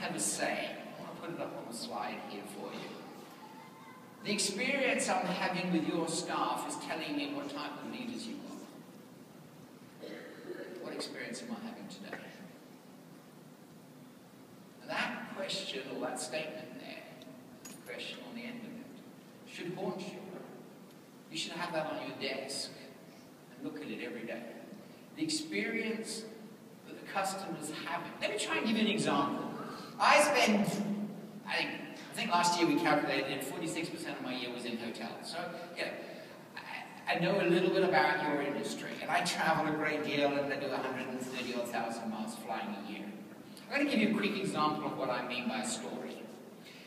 have a saying. I want to put it up on the slide here for you. The experience I'm having with your staff is telling me what type of leaders you are. What experience am I having today? And that question, or that statement there, the question on the end of it, should haunt you. You should have that on your desk and look at it every day. The experience that the customers have. Let me try and give you an example. I think last year we calculated 46% of my year was in hotels. So, you know, I know a little bit about your industry, and I travel a great deal, and I do 130,000 miles flying a year. I'm going to give you a quick example of what I mean by a story.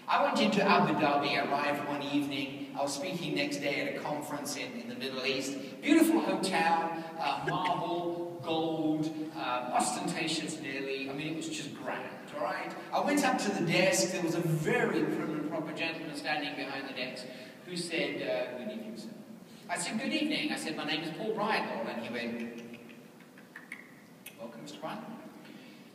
I went into Abu Dhabi, arrived one evening. I was speaking next day at a conference in the Middle East. Beautiful hotel, marble, gold, ostentatious nearly. I mean, it was just grand, all right? I went up to the desk. There was a very prim and proper gentleman standing behind the desk who said, good evening, sir. I said, good evening. I said, my name is Paul Bridle. And he went, welcome, Mr. Bridle.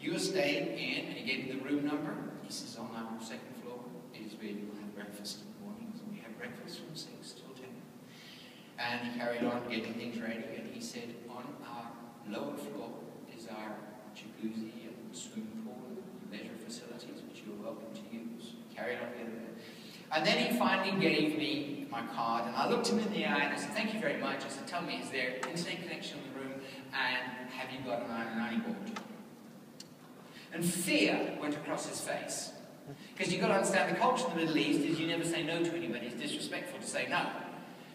You are staying in, and he gave me the room number. He says, on our second floor is where you will have breakfast in the mornings. And we have breakfast from 6 till 10. And he carried on getting things ready, and he said, on our lower floor is our jacuzzi and swimming pool and leisure facilities, which you're welcome to use. Carried on getting there. And then he finally gave me my card, and I looked him in the eye, and I said, thank you very much. I said, tell me, is there internet connection in the room, and have you got an I-90 board? And fear went across his face. Because you've got to understand, the culture in the Middle East is you never say no to anybody. It's disrespectful to say no.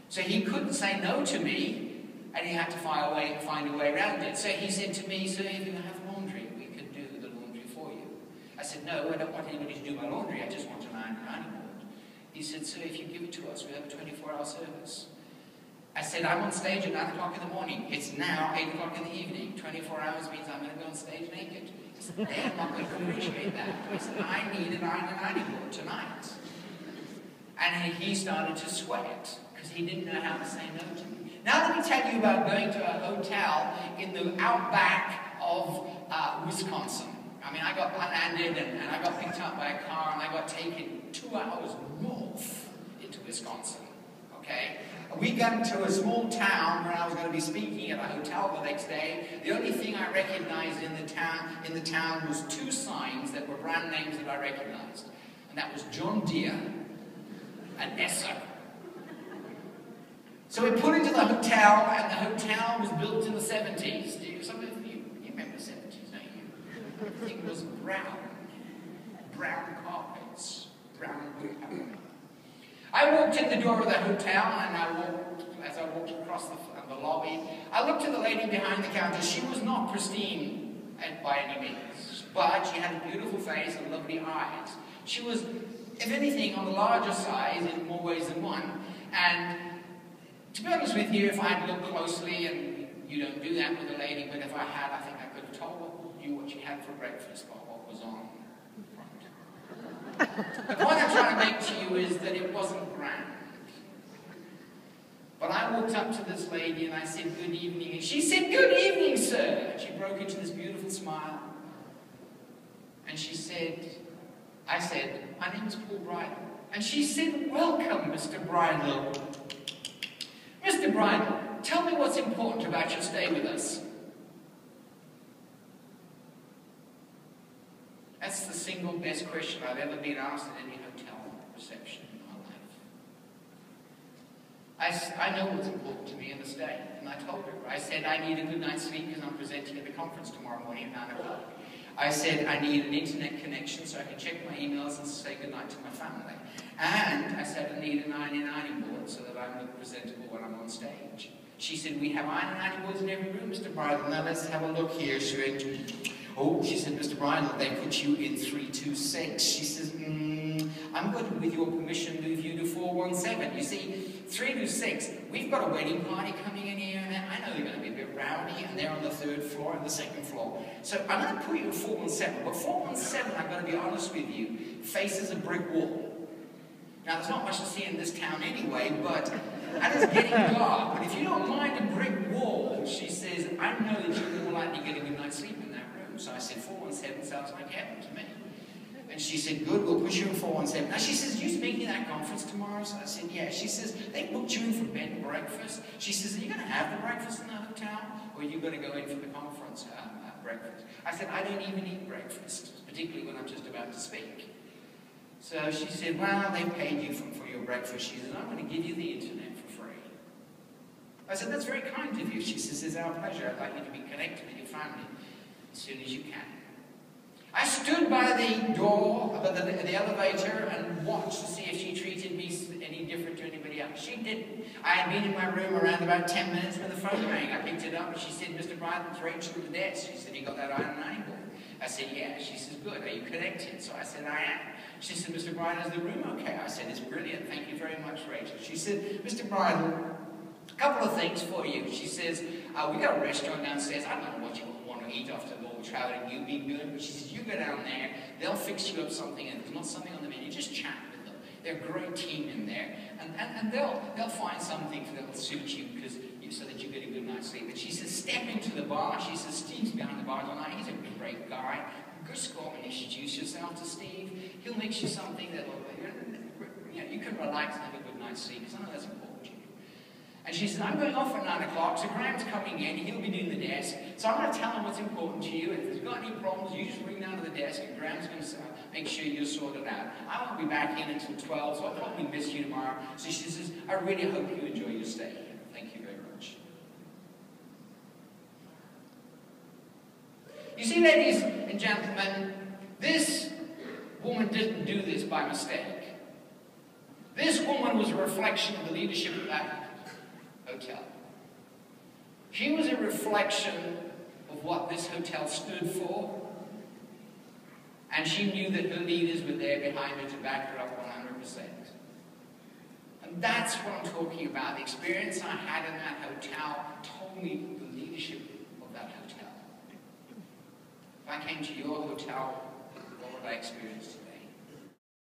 So he couldn't say no to me, and he had to find a way around it. So he said to me, so if you have laundry, we could do the laundry for you. I said, no, I don't want anybody to do my laundry. I just want an I-90 board. He said, so if you give it to us, we have a 24-hour service. I said, I'm on stage at 9 o'clock in the morning. It's now 8 o'clock in the evening. 24 hours means I'm going to be on stage naked. He said, they're not going to appreciate that. I said, I need an I-90 board tonight. And he started to sweat because he didn't know how to say no to me. Now let me tell you about going to a hotel in the outback of Wisconsin. I mean, I got landed and I got picked up by a car and I got taken 2 hours north into Wisconsin. Okay? We got to a small town where I was going to be speaking at a hotel the next day. The only thing I recognized in the town was 2 signs that were brand names that I recognized. And that was John Deere and Esso. So we put into the hotel, and the hotel was built in the 70s. Some of you remember the 70s, don't you? Everything was brown. Brown carpets, brown wood. I walked in the door of the hotel, and as I walked across the lobby, I looked at the lady behind the counter. She was not pristine by any means, but she had a beautiful face and lovely eyes. She was, if anything, on the larger side in more ways than one. And to be honest with you, if I had looked closely, and you don't do that with a lady, but if I had, I think I could have told you what she had for breakfast, but what was on. The point I'm trying to make to you is that it wasn't grand. But I walked up to this lady and I said, good evening. And she said, good evening, sir. And she broke into this beautiful smile. And she said, I said, my name is Paul Bridle. And she said, welcome, Mr. Bridle. Mr. Bridle, tell me what's important about your stay with us. That's the single best question I've ever been asked at any hotel reception in my life. I know what's important to me in the stay, and I told her. I said I need a good night's sleep because I'm presenting at the conference tomorrow morning at 9 o'clock. I said I need an internet connection so I can check my emails and say goodnight to my family. And I said I need an I-90 board so that I look presentable when I'm on stage. She said, we have I-90 boards in every room, Mr. Bridle. Now let's have a look here. She went, oh, she said, Mr. Bridle, they put you in 326. She says, I'm going to, with your permission, move you to 417. You see, 326, we've got a wedding party coming in here, and I know you're going to be a bit rowdy, and they're on the 3rd floor and the 2nd floor. So I'm going to put you in 417. But 417, I'm going to be honest with you, faces a brick wall. Now, there's not much to see in this town anyway, but and it's getting dark. But if you don't mind a brick wall, she says, I know that you're more likely to get a good night's sleep in that room. So I said, 417 sounds like heaven to me. And she said, good, we'll put you in for 170. Now she says, you speaking at that conference tomorrow? So I said, yeah. She says, they booked you in for bed and breakfast. She says, are you going to have the breakfast in the hotel? Or are you going to go in for the conference breakfast? I said, I don't even eat breakfast, particularly when I'm just about to speak. So she said, well, they paid you for your breakfast. She says, I'm going to give you the internet for free. I said, that's very kind of you. She says, it's our pleasure. I'd like you to be connected with your family as soon as you can. I stood by the door of the elevator and watched to see if she treated me any different to anybody else. She didn't. I had been in my room around about 10 minutes when the phone rang. I picked it up and she said, Mr. Bryden, it's Rachel at the desk. She said, you got that iron angle? I said, yeah. She says, good. Are you connected? So I said, I am. She said, Mr. Bryden, is the room okay? I said, it's brilliant. Thank you very much, Rachel. She said, Mr. Bryden, a couple of things for you. She says, we got a restaurant downstairs. I don't know what you want to eat after all traveling. You'd be good. But she says, you go down there. They'll fix you up something. And if there's not something on the menu, just chat with them. They're a great team in there. And they'll find something that'll suit you so that you get a good night's sleep. But she says, step into the bar. She says, Steve's behind the bar tonight. He's a great guy. Just go and introduce yourself to Steve. He'll make you something that'll, you can relax and have a good night's sleep. Because I know that's important to you. And she said, I'm going off at 9 o'clock, so Graham's coming in, he'll be doing the desk. So I'm going to tell him what's important to you. If he's got any problems, you just ring down to the desk and Graham's going to make sure you're sorted out. I won't be back in until 12, so I'll probably miss you tomorrow. So she says, I really hope you enjoy your stay here. Thank you very much. You see, ladies and gentlemen, this woman didn't do this by mistake. This woman was a reflection of the leadership of that hotel. She was a reflection of what this hotel stood for, and she knew that her leaders were there behind her to back her up 100%. And that's what I'm talking about. The experience I had in that hotel told me the leadership of that hotel. If I came to your hotel, what would I experience?